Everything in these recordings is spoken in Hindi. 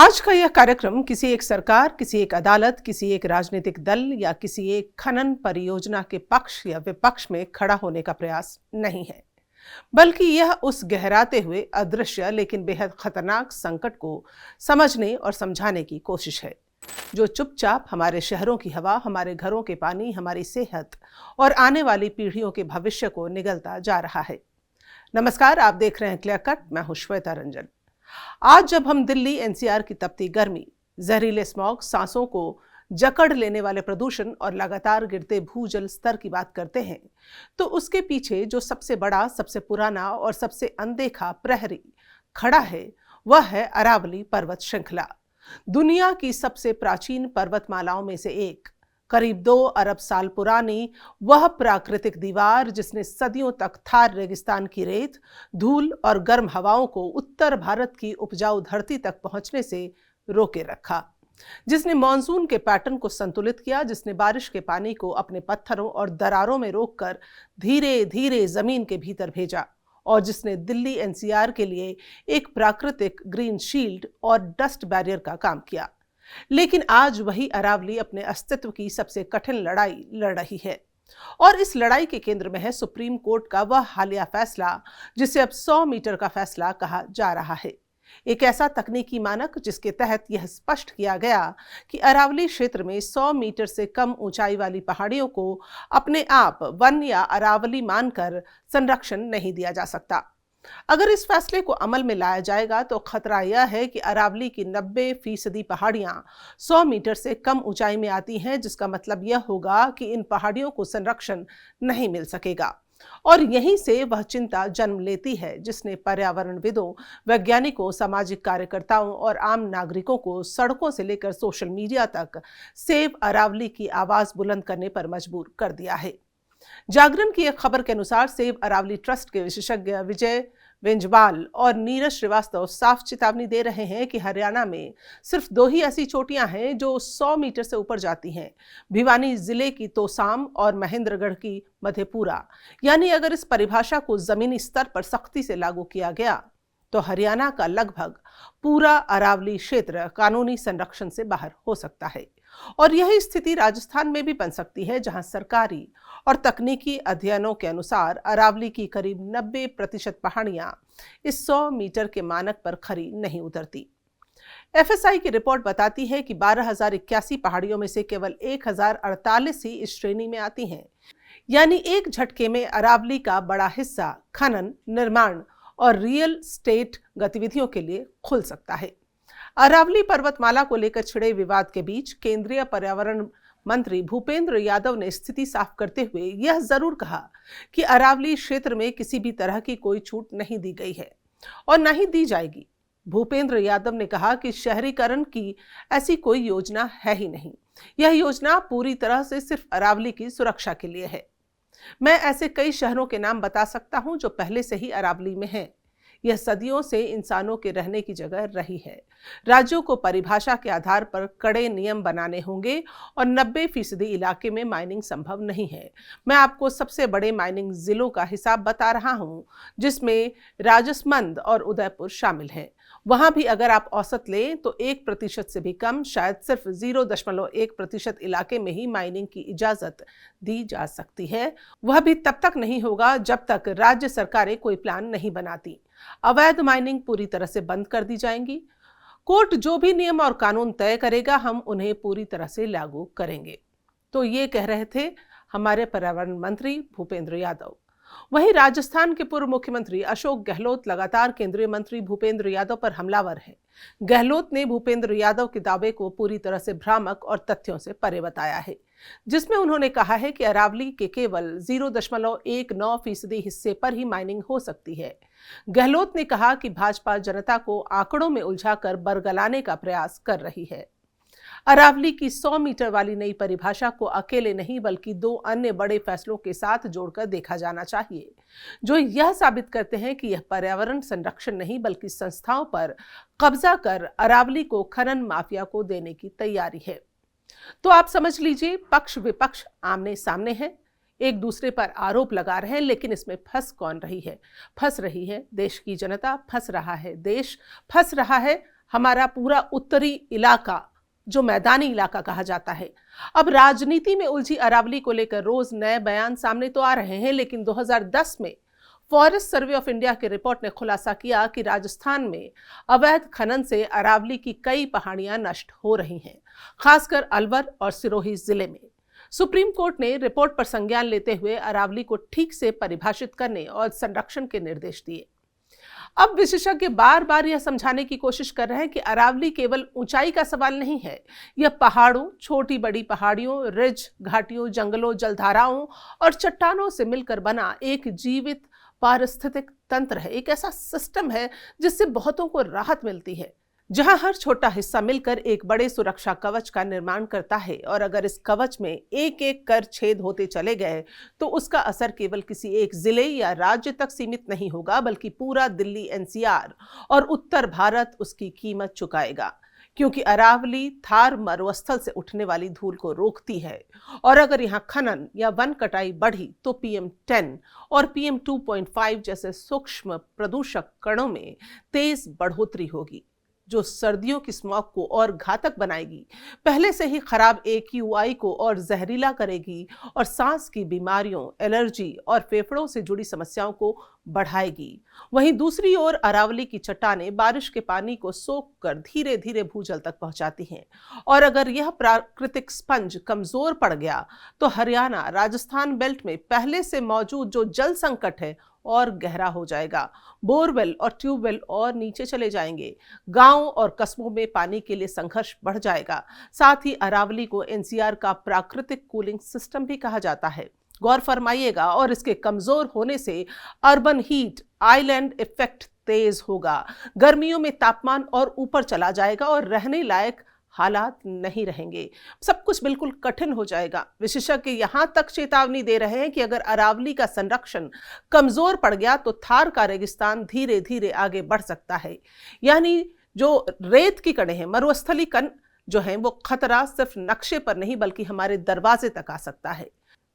आज का यह कार्यक्रम किसी एक सरकार, किसी एक अदालत, किसी एक राजनीतिक दल या किसी एक खनन परियोजना के पक्ष या विपक्ष में खड़ा होने का प्रयास नहीं है, बल्कि यह उस गहराते हुए अदृश्य लेकिन बेहद खतरनाक संकट को समझने और समझाने की कोशिश है, जो चुपचाप हमारे शहरों की हवा, हमारे घरों के पानी, हमारी सेहत और आने वाली पीढ़ियों के भविष्य को निगलता जा रहा है। नमस्कार, आप देख रहे हैं क्लियर कट। मैं हूं श्वेता रंजन। आज जब हम दिल्ली एनसीआर की तपती गर्मी, जहरीले स्मॉग, सांसों को जकड़ लेने वाले प्रदूषण और लगातार गिरते भूजल स्तर की बात करते हैं, तो उसके पीछे जो सबसे बड़ा, सबसे पुराना और सबसे अनदेखा प्रहरी खड़ा है, वह है अरावली पर्वत श्रृंखला। दुनिया की सबसे प्राचीन पर्वतमालाओं में से एक, करीब 2 अरब साल पुरानी वह प्राकृतिक दीवार जिसने सदियों तक थार रेगिस्तान की रेत, धूल और गर्म हवाओं को उत्तर भारत की उपजाऊ धरती तक पहुंचने से रोके रखा, जिसने मॉनसून के पैटर्न को संतुलित किया, जिसने बारिश के पानी को अपने पत्थरों और दरारों में रोककर धीरे धीरे जमीन के भीतर भेजा, और जिसने दिल्ली एनसीआर के लिए एक प्राकृतिक ग्रीन शील्ड और डस्ट बैरियर का काम किया। लेकिन आज वही अरावली अपने अस्तित्व की सबसे कठिन लड़ाई लड़ रही है, और इस लड़ाई के केंद्र में है सुप्रीम कोर्ट का वह हालिया फैसला जिसे अब 100 मीटर का फैसला कहा जा रहा है। एक ऐसा तकनीकी मानक जिसके तहत यह स्पष्ट किया गया कि अरावली क्षेत्र में 100 मीटर से कम ऊंचाई वाली पहाड़ियों को अपने आप वन या अरावली मानकर संरक्षण नहीं दिया जा सकता। अगर इस फैसले को अमल में लाया जाएगा तो खतरा यह है कि अरावली की 90% पहाड़ियां 100 मीटर से कम ऊंचाई में आती हैं, जिसका मतलब यह होगा कि इन पहाड़ियों को संरक्षण नहीं मिल सकेगा। और यहीं से वह चिंता जन्म लेती है जिसने पर्यावरणविदों, वैज्ञानिकों, सामाजिक कार्यकर्ताओं और आम नागरिकों को सड़कों से लेकर सोशल मीडिया तक सेव अरावली की आवाज बुलंद करने पर मजबूर कर दिया है। जागरण की एक खबर के अनुसार सेव अरावली ट्रस्ट के विशेषज्ञ विजय वेंजवाल और नीरज श्रीवास्तव साफ चेतावनी दे रहे हैं कि हरियाणा में सिर्फ 2 ही ऐसी चोटियां हैं जो 100 मीटर से ऊपर जाती हैं, भिवानी जिले की तोसाम और महेंद्रगढ़ की मधेपुरा। यानी अगर इस परिभाषा को जमीनी स्तर पर सख्ती से लागू किया गया तो हरियाणा का लगभग पूरा अरावली क्षेत्र कानूनी संरक्षण से बाहर हो सकता है। और यही स्थिति राजस्थान में भी बन सकती है, जहां सरकारी और तकनीकी अध्ययनों के अनुसार अरावली की करीब 90% पहाड़ियां इस 100 मीटर के मानक पर खरी नहीं उतरती। एफएसआई की रिपोर्ट बताती है कि 12,081 पहाड़ियों में से केवल 1,048 ही इस श्रेणी में आती हैं। यानी एक झटके में अरावली का बड़ा हिस्सा खनन, निर्माण और रियल स्टेट गतिविधियों के लिए खुल सकता है। अरावली पर्वतमाला को लेकर छिड़े विवाद के बीच केंद्रीय पर्यावरण मंत्री भूपेंद्र यादव ने स्थिति साफ करते हुए यह जरूर कहा कि अरावली क्षेत्र में किसी भी तरह की कोई छूट नहीं दी गई है और न ही दी जाएगी। भूपेंद्र यादव ने कहा कि शहरीकरण की ऐसी कोई योजना है ही नहीं। यह योजना पूरी तरह से सिर्फ अरावली की सुरक्षा के लिए है। मैं ऐसे कई शहरों के नाम बता सकता हूं जो पहले से ही अरावली में हैं। यह सदियों से इंसानों के रहने की जगह रही है। राज्यों को परिभाषा के आधार पर कड़े नियम बनाने होंगे और 90% इलाके में माइनिंग संभव नहीं है। मैं आपको सबसे बड़े माइनिंग जिलों का हिसाब बता रहा हूं, जिसमें राजसमंद और उदयपुर शामिल हैं। वहां भी अगर आप औसत लें तो 1% से भी कम, शायद सिर्फ 0.1% इलाके में ही माइनिंग की इजाजत दी जा सकती है। वह भी तब तक नहीं होगा जब तक राज्य सरकारें कोई प्लान नहीं बनाती। अवैध माइनिंग पूरी तरह से बंद कर दी जाएंगी। कोर्ट जो भी नियम और कानून तय करेगा, हम उन्हें पूरी तरह से लागू करेंगे। तो ये कह रहे थे हमारे पर्यावरण मंत्री भूपेंद्र यादव। वहीं राजस्थान के पूर्व मुख्यमंत्री अशोक गहलोत लगातार केंद्रीय मंत्री भूपेंद्र यादव पर हमलावर हैं। गहलोत ने भूपेंद्र यादव के दावे को पूरी तरह से भ्रामक और तथ्यों से परे बताया है, जिसमें उन्होंने कहा है कि अरावली के केवल 0.19% हिस्से पर ही माइनिंग हो सकती है। गहलोत ने कहा कि भाजपा जनता को आंकड़ों में उलझाकर बरगलाने का प्रयास कर रही है। अरावली की 100 मीटर वाली नई परिभाषा को अकेले नहीं बल्कि 2 अन्य बड़े फैसलों के साथ जोड़कर देखा जाना चाहिए, जो यह साबित करते हैं कि यह पर्यावरण संरक्षण नहीं बल्कि संस्थाओं पर कब्जा कर अरावली को खनन माफिया को देने की तैयारी है। तो आप समझ लीजिए, पक्ष विपक्ष आमने सामने हैं, एक दूसरे पर आरोप लगा रहे हैं, लेकिन इसमें फंस कौन रही है? फंस रही है देश की जनता, फंस रहा है देश, फंस रहा है हमारा पूरा उत्तरी इलाका जो मैदानी इलाका कहा जाता है। अब राजनीति में उलझी अरावली को लेकर रोज नए बयान सामने तो आ रहे हैं, लेकिन 2010 में फॉरेस्ट सर्वे ऑफ इंडिया की रिपोर्ट ने खुलासा किया कि राजस्थान में अवैध खनन से अरावली की कई पहाड़ियां नष्ट हो रही हैं, खासकर अलवर और सिरोही जिले में। सुप्रीम कोर्ट ने रिपोर्ट पर संज्ञान लेते हुए अरावली को ठीक से परिभाषित करने और संरक्षण के निर्देश दिए। अब विशेषज्ञ बार बार यह समझाने की कोशिश कर रहे हैं कि अरावली केवल ऊंचाई का सवाल नहीं है, यह पहाड़ों, छोटी बड़ी पहाड़ियों, रिज, घाटियों, जंगलों, जलधाराओं और चट्टानों से मिलकर बना एक जीवित पारिस्थितिक तंत्र है। एक ऐसा सिस्टम है जिससे बहुतों को राहत मिलती है, जहां हर छोटा हिस्सा मिलकर एक बड़े सुरक्षा कवच का निर्माण करता है। और अगर इस कवच में एक एक कर छेद होते चले गए तो उसका असर केवल किसी एक जिले या राज्य तक सीमित नहीं होगा, बल्कि पूरा दिल्ली एनसीआर और उत्तर भारत उसकी कीमत चुकाएगा। क्योंकि अरावली थार मरुस्थल से उठने वाली धूल को रोकती है, और अगर यहां खनन या वन कटाई बढ़ी तो PM10 और PM 2.5 जैसे सूक्ष्म प्रदूषक कणों में तेज बढ़ोतरी होगी, जो सर्दियों की स्मॉग को और घातक बनाएगी, पहले से ही खराब AQI को और जहरीला करेगी, और सांस की बीमारियों, एलर्जी और फेफड़ों से जुड़ी समस्याओं को बढ़ाएगी। वहीं दूसरी ओर अरावली की चट्टानें बारिश के पानी को सोखकर धीरे धीरे भूजल तक पहुंचाती हैं, और अगर यह प्राकृतिक स्पंज कमजोर पड़ गया तो हरियाणा राजस्थान बेल्ट में पहले से मौजूद जो जल संकट है और गहरा हो जाएगा। बोरवेल और ट्यूबवेल और नीचे चले जाएंगे, गांव और कस्बों में पानी के लिए संघर्ष बढ़ जाएगा। साथ ही अरावली को एनसीआर का प्राकृतिक कूलिंग सिस्टम भी कहा जाता है। गौर फरमाइएगा, और इसके कमजोर होने से अर्बन हीट आइलैंड इफेक्ट तेज होगा, गर्मियों में तापमान और ऊपर चला जाएगा और रहने लायक हालात नहीं रहेंगे, सब कुछ बिल्कुल कठिन हो जाएगा। विशेषज्ञ यहां तक चेतावनी दे रहे हैं कि अगर अरावली का संरक्षण कमजोर पड़ गया तो थार का रेगिस्तान धीरे धीरे आगे बढ़ सकता है। यानी जो रेत की कणें हैं, मरुस्थलीकरण जो है, वो खतरा सिर्फ नक्शे पर नहीं बल्कि हमारे दरवाजे तक आ सकता है।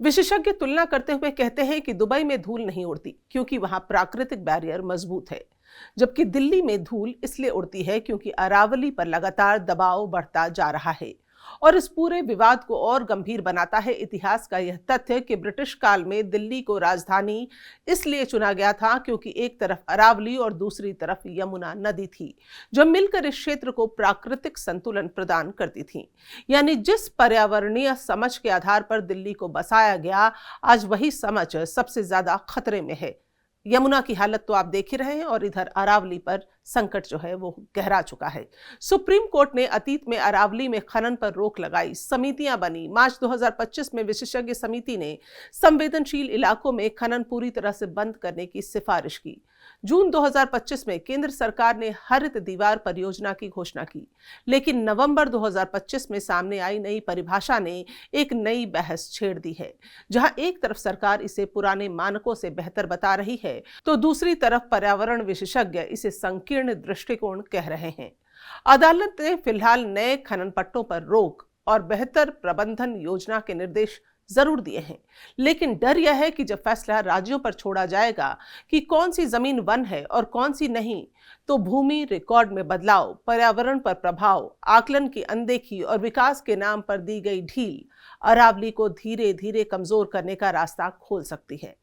विशेषज्ञ तुलना करते हुए कहते हैं कि दुबई में धूल नहीं उड़ती क्योंकि वहां प्राकृतिक बैरियर मजबूत है, जबकि दिल्ली में धूल इसलिए उड़ती है क्योंकि अरावली पर लगातार दबाव बढ़ता जा रहा है। और इस पूरे विवाद को और गंभीर बनाता है इतिहास का यह तथ्य कि ब्रिटिश काल में दिल्ली को राजधानी इसलिए चुना गया था क्योंकि एक तरफ अरावली और दूसरी तरफ यमुना नदी थी, जो मिलकर इस क्षेत्र को प्राकृतिक संतुलन प्रदान करती थी। यानी जिस पर्यावरणीय समझ के आधार पर दिल्ली को बसाया गया, आज वही समझ सबसे ज्यादा खतरे में है। यमुना की हालत तो आप देख ही रहे हैं, और इधर अरावली पर संकट जो है वो गहरा चुका है। सुप्रीम कोर्ट ने अतीत में अरावली में खनन पर रोक लगाई, समितियां बनी। मार्च 2025 में विशेषज्ञ समिति ने संवेदनशील इलाकों में खनन पूरी तरह से बंद करने की सिफारिश की। जून 2025 में केंद्र सरकार ने हरित दीवार परियोजना की घोषणा की, लेकिन नवंबर 2025 में सामने आई नई परिभाषा ने एक नई बहस छेड़ दी है। जहां एक तरफ सरकार इसे पुराने मानकों से बेहतर बता रही है, तो दूसरी तरफ पर्यावरण विशेषज्ञ इसे संकीर्ण दृष्टिकोण कह रहे हैं। अदालत ने फिलहाल नए खनन पट्टों पर रोक और बेहतर प्रबंधन योजना के निर्देश जरूर दिए हैं, लेकिन डर यह है कि जब फैसला राज्यों पर छोड़ा जाएगा कि कौन सी जमीन वन है और कौन सी नहीं, तो भूमि रिकॉर्ड में बदलाव, पर्यावरण पर प्रभाव, आकलन की अनदेखी और विकास के नाम पर दी गई ढील अरावली को धीरे धीरे कमजोर करने का रास्ता खोल सकती है।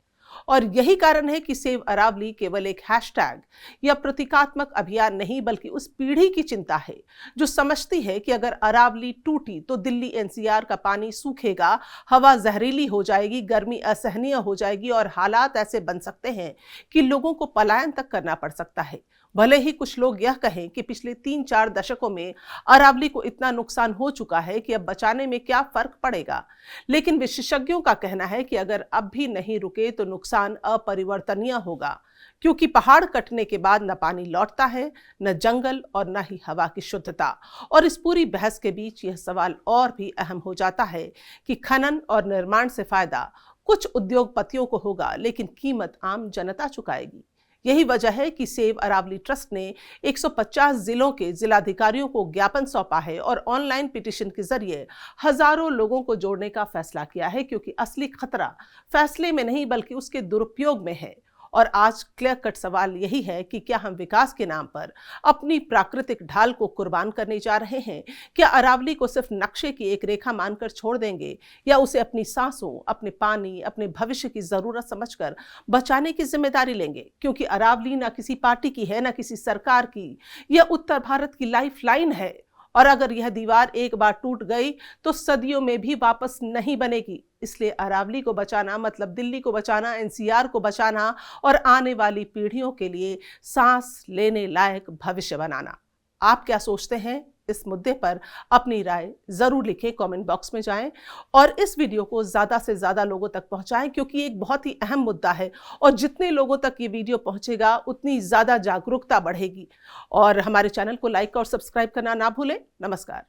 और यही कारण है कि सेव अरावली केवल एक हैशटैग या प्रतीकात्मक अभियान नहीं, बल्कि उस पीढ़ी की चिंता है जो समझती है कि अगर अरावली टूटी तो दिल्ली एनसीआर का पानी सूखेगा, हवा जहरीली हो जाएगी, गर्मी असहनीय हो जाएगी और हालात ऐसे बन सकते हैं कि लोगों को पलायन तक करना पड़ सकता है। भले ही कुछ लोग यह कहें कि पिछले 3-4 दशकों में अरावली को इतना नुकसान हो चुका है कि अब बचाने में क्या फर्क पड़ेगा, लेकिन विशेषज्ञों का कहना है कि अगर अब भी नहीं रुके तो नुकसान अपरिवर्तनीय होगा, क्योंकि पहाड़ कटने के बाद न पानी लौटता है, न जंगल और न ही हवा की शुद्धता। और इस पूरी बहस के बीच यह सवाल और भी अहम हो जाता है कि खनन और निर्माण से फायदा कुछ उद्योगपतियों को होगा, लेकिन कीमत आम जनता चुकाएगी। यही वजह है कि सेव अरावली ट्रस्ट ने 150 जिलों के जिलाधिकारियों को ज्ञापन सौंपा है और ऑनलाइन पिटीशन के जरिए हजारों लोगों को जोड़ने का फैसला किया है, क्योंकि असली खतरा फैसले में नहीं बल्कि उसके दुरुपयोग में है। और आज क्लियर कट सवाल यही है कि क्या हम विकास के नाम पर अपनी प्राकृतिक ढाल को कुर्बान करने जा रहे हैं? क्या अरावली को सिर्फ नक्शे की एक रेखा मानकर छोड़ देंगे, या उसे अपनी सांसों, अपने पानी, अपने भविष्य की जरूरत समझकर बचाने की जिम्मेदारी लेंगे? क्योंकि अरावली ना किसी पार्टी की है, ना किसी सरकार की, यह उत्तर भारत की लाइफलाइन है। और अगर यह दीवार एक बार टूट गई तो सदियों में भी वापस नहीं बनेगी। इसलिए अरावली को बचाना मतलब दिल्ली को बचाना, एनसीआर को बचाना और आने वाली पीढ़ियों के लिए सांस लेने लायक भविष्य बनाना। आप क्या सोचते हैं इस मुद्दे पर? अपनी राय जरूर लिखें, कमेंट बॉक्स में जाएं और इस वीडियो को ज्यादा से ज्यादा लोगों तक पहुंचाएं, क्योंकि एक बहुत ही अहम मुद्दा है और जितने लोगों तक ये वीडियो पहुंचेगा उतनी ज्यादा जागरूकता बढ़ेगी। और हमारे चैनल को लाइक और सब्सक्राइब करना ना भूलें। नमस्कार।